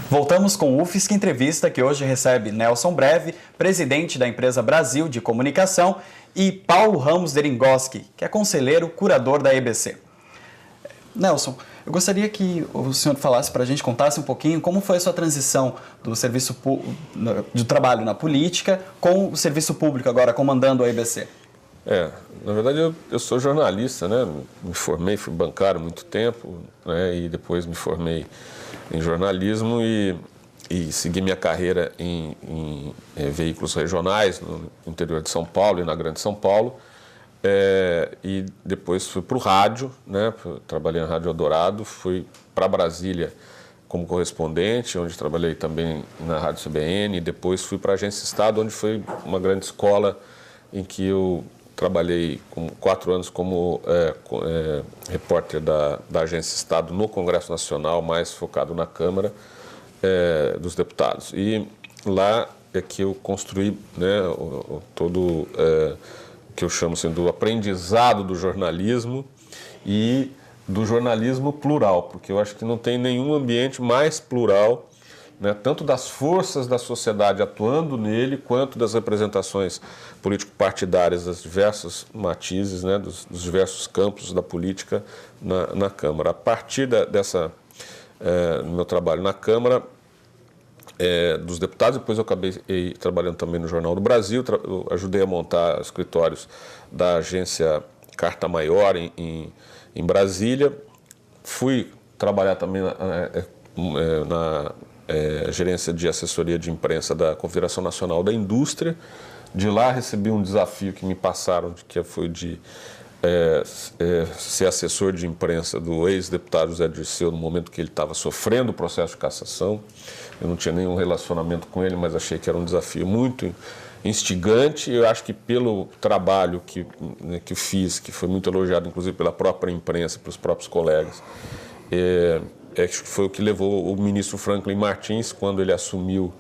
Voltamos com o UFSC Entrevista, que hoje recebe Nelson Breve, presidente da empresa Brasil de Comunicação, e Paulo Ramos Deringoski, que é conselheiro curador da EBC. Nelson, eu gostaria que o senhor falasse para a gente, contasse um pouquinho como foi a sua transição do trabalho na política com o serviço público agora, comandando a EBC. Na verdade eu sou jornalista, né? Me formei, fui bancário há muito tempo, né? E depois me formei em jornalismo e segui minha carreira em veículos regionais no interior de São Paulo e na Grande São Paulo. E depois fui para o rádio, né? Trabalhei na Rádio Eldorado, fui para Brasília como correspondente, onde trabalhei também na Rádio CBN, e depois fui para a Agência Estado, onde foi uma grande escola em que eu trabalhei 4 anos como repórter da Agência Estado no Congresso Nacional, mais focado na Câmara dos Deputados. E lá é que eu construí, né, todo o que eu chamo assim, do aprendizado do jornalismo e do jornalismo plural, porque eu acho que não tem nenhum ambiente mais plural, né, tanto das forças da sociedade atuando nele, quanto das representações político-partidárias das diversos matizes, né, dos diversos campos da política na Câmara. A partir do meu trabalho na Câmara dos Deputados, depois eu acabei trabalhando também no Jornal do Brasil, eu ajudei a montar escritórios da agência Carta Maior em Brasília, fui trabalhar também na gerência de assessoria de imprensa da Confederação Nacional da Indústria. De lá recebi um desafio que me passaram, que foi de ser assessor de imprensa do ex-deputado José Dirceu no momento que ele estava sofrendo o processo de cassação. Eu não tinha nenhum relacionamento com ele, mas achei que era um desafio muito instigante. Eu acho que pelo trabalho que fiz, que foi muito elogiado inclusive pela própria imprensa, pelos próprios colegas, acho que foi o que levou o ministro Franklin Martins, quando ele assumiu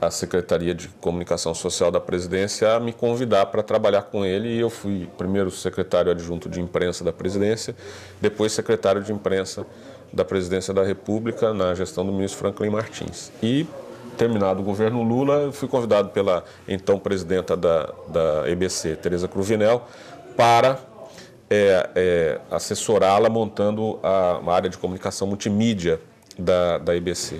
a Secretaria de Comunicação Social da Presidência, a me convidar para trabalhar com ele, e eu fui primeiro secretário adjunto de imprensa da Presidência, depois secretário de imprensa da Presidência da República na gestão do ministro Franklin Martins. E, terminado o governo Lula, eu fui convidado pela então presidenta da EBC, Tereza Cruvinel, para assessorá-la montando a área de comunicação multimídia da EBC.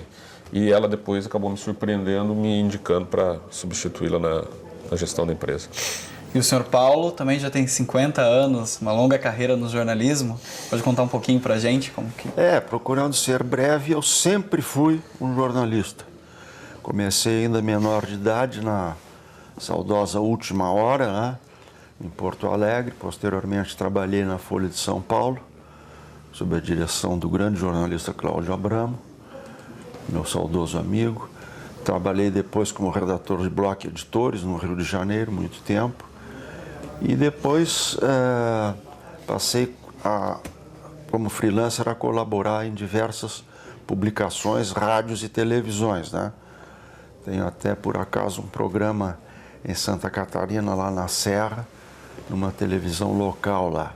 E ela depois acabou me surpreendendo, me indicando para substituí-la na gestão da empresa. E o senhor Paulo também já tem 50 anos, uma longa carreira no jornalismo. Pode contar um pouquinho para a gente? Procurando ser breve, eu sempre fui um jornalista. Comecei ainda menor de idade na saudosa Última Hora, né, em Porto Alegre. Posteriormente trabalhei na Folha de São Paulo, sob a direção do grande jornalista Cláudio Abramo, meu saudoso amigo. Trabalhei depois como redator de Bloco Editores no Rio de Janeiro, muito tempo. E depois passei como freelancer a colaborar em diversas publicações, rádios e televisões, né? Tenho até, por acaso, um programa em Santa Catarina, lá na Serra, numa televisão local lá,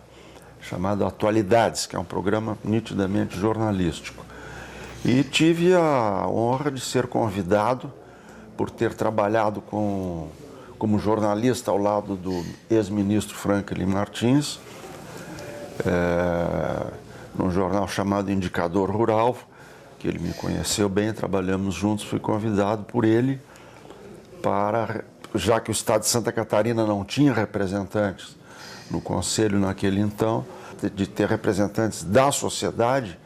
chamado Atualidades, que é um programa nitidamente jornalístico. E tive a honra de ser convidado, por ter trabalhado como jornalista ao lado do ex-ministro Franklin Martins, num jornal chamado Indicador Rural, que ele me conheceu bem, trabalhamos juntos, fui convidado por ele já que o estado de Santa Catarina não tinha representantes no conselho naquele então, de ter representantes da sociedade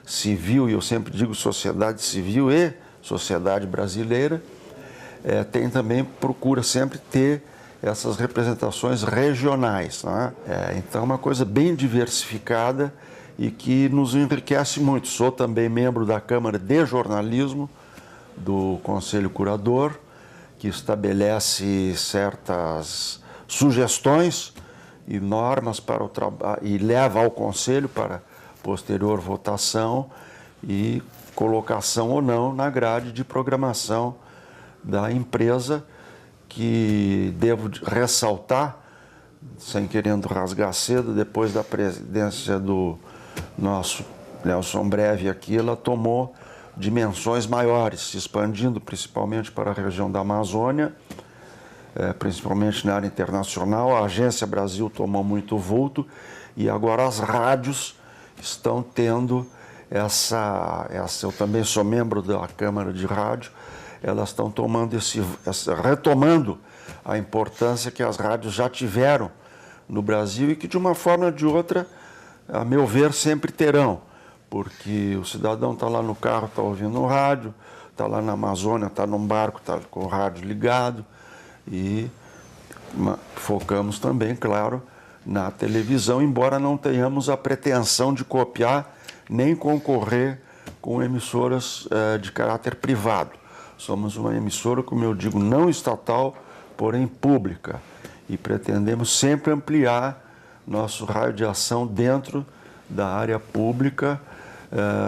civil, e eu sempre digo sociedade civil e sociedade brasileira, procura sempre ter essas representações regionais, né? Então é uma coisa bem diversificada e que nos enriquece muito. Sou também membro da Câmara de Jornalismo do Conselho Curador, que estabelece certas sugestões e normas para o trabalho e leva ao Conselho para posterior votação e colocação ou não na grade de programação da empresa, que devo ressaltar, sem querendo rasgar cedo, depois da presidência do nosso Nelson Breve aqui, ela tomou dimensões maiores, se expandindo principalmente para a região da Amazônia, principalmente na área internacional. A Agência Brasil tomou muito vulto e agora as rádios estão tendo eu também sou membro da Câmara de Rádio, elas estão tomando retomando a importância que as rádios já tiveram no Brasil e que de uma forma ou de outra, a meu ver, sempre terão, porque o cidadão está lá no carro, está ouvindo o rádio, está lá na Amazônia, está num barco, está com o rádio ligado, e focamos também, claro, na televisão, embora não tenhamos a pretensão de copiar nem concorrer com emissoras de caráter privado. Somos uma emissora, como eu digo, não estatal, porém pública, e pretendemos sempre ampliar nosso raio de ação dentro da área pública,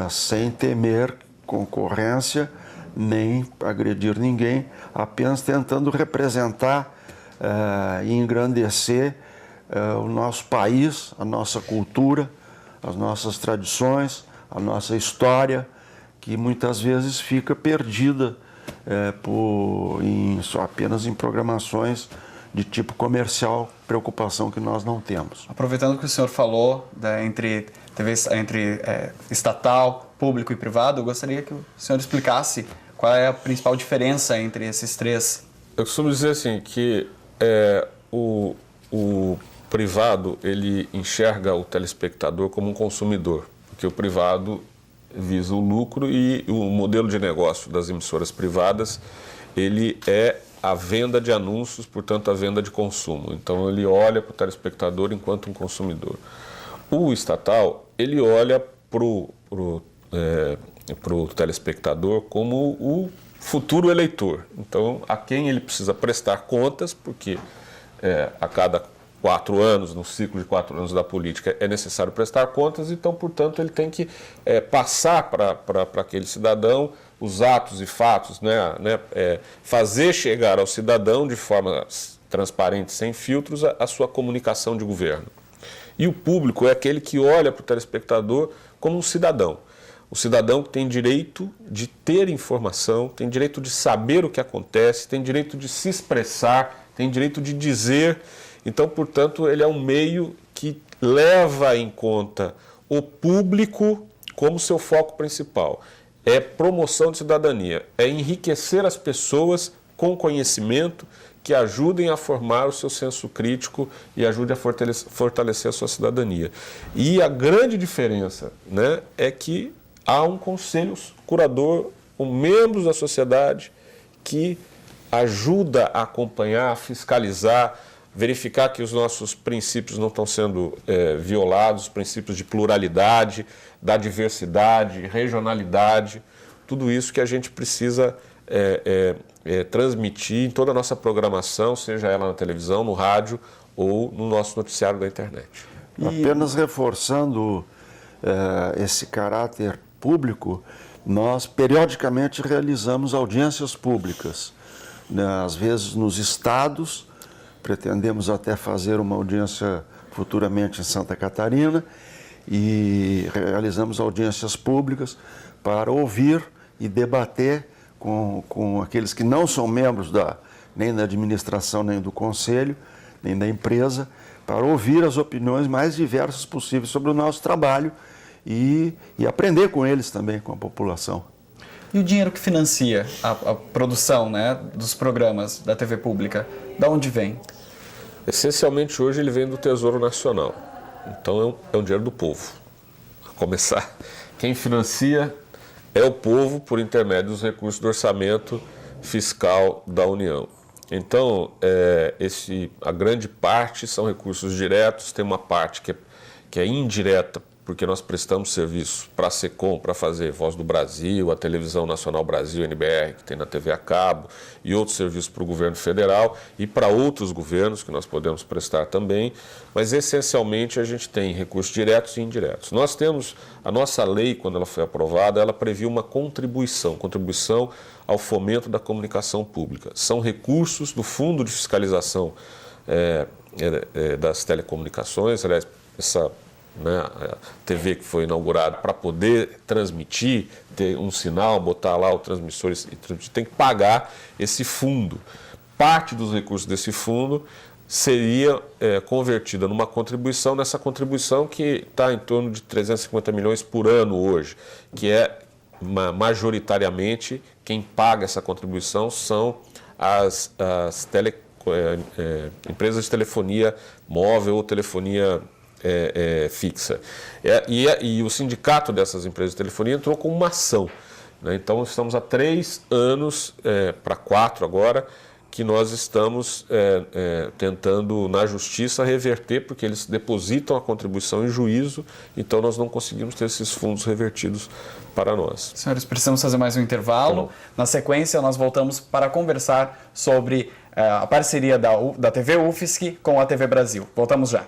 sem temer concorrência, nem agredir ninguém, apenas tentando representar e engrandecer o nosso país, a nossa cultura, as nossas tradições, a nossa história, que muitas vezes fica perdida apenas em programações de tipo comercial, preocupação que nós não temos. Aproveitando que o senhor falou entre estatal, público e privado, eu gostaria que o senhor explicasse qual é a principal diferença entre esses três. Eu costumo dizer assim que o privado ele enxerga o telespectador como um consumidor, porque o privado visa o lucro e o modelo de negócio das emissoras privadas ele é a venda de anúncios, portanto a venda de consumo. Então ele olha para o telespectador enquanto um consumidor. O estatal ele olha para o telespectador como o futuro eleitor. Então a quem ele precisa prestar contas, porque a cada 4 anos, no ciclo de 4 anos da política, é necessário prestar contas, então, portanto, ele tem que passar para aquele cidadão os atos e fatos, fazer chegar ao cidadão de forma transparente, sem filtros, a sua comunicação de governo. E o público é aquele que olha para o telespectador como um cidadão. O cidadão que tem direito de ter informação, tem direito de saber o que acontece, tem direito de se expressar, tem direito de dizer. Então, portanto, ele é um meio que leva em conta o público como seu foco principal. É promoção de cidadania, é enriquecer as pessoas com conhecimento que ajudem a formar o seu senso crítico e ajudem a fortalecer a sua cidadania. E a grande diferença, é que há um conselho curador, membros da sociedade que ajuda a acompanhar, a fiscalizar, verificar que os nossos princípios não estão sendo violados, princípios de pluralidade, da diversidade, regionalidade, tudo isso que a gente precisa transmitir em toda a nossa programação, seja ela na televisão, no rádio ou no nosso noticiário da internet. Apenas reforçando esse caráter público, nós periodicamente realizamos audiências públicas, às vezes nos estados. Pretendemos até fazer uma audiência futuramente em Santa Catarina e realizamos audiências públicas para ouvir e debater com aqueles que não são membros nem da administração, nem do conselho, nem da empresa, para ouvir as opiniões mais diversas possíveis sobre o nosso trabalho e aprender com eles também, com a população. E o dinheiro que financia a produção dos programas da TV pública, de onde vem? Essencialmente hoje ele vem do Tesouro Nacional. Então é um dinheiro do povo. A começar, quem financia é o povo por intermédio dos recursos do orçamento fiscal da União. Então a grande parte são recursos diretos, tem uma parte que é indireta, porque nós prestamos serviço para a SECOM, para fazer Voz do Brasil, a Televisão Nacional Brasil, NBR, que tem na TV a cabo, e outros serviços para o governo federal e para outros governos que nós podemos prestar também, mas essencialmente a gente tem recursos diretos e indiretos. Nós temos, a nossa lei, quando ela foi aprovada, ela previu uma contribuição ao fomento da comunicação pública. São recursos do Fundo de Fiscalização das Telecomunicações, aliás, né, a TV que foi inaugurada, para poder transmitir, ter um sinal, botar lá o transmissor e transmitir, tem que pagar esse fundo. Parte dos recursos desse fundo seria convertida numa contribuição, nessa contribuição que está em torno de 350 milhões por ano hoje, que é majoritariamente quem paga essa contribuição são as empresas de telefonia móvel ou telefonia fixa. E o sindicato dessas empresas de telefonia entrou com uma ação, né? Então estamos há 3 anos, para 4 agora, que nós estamos tentando na justiça reverter, porque eles depositam a contribuição em juízo, então nós não conseguimos ter esses fundos revertidos para nós. Senhores, precisamos fazer mais um intervalo. Na sequência, nós voltamos para conversar sobre a parceria da TV UFSC com a TV Brasil. Voltamos já.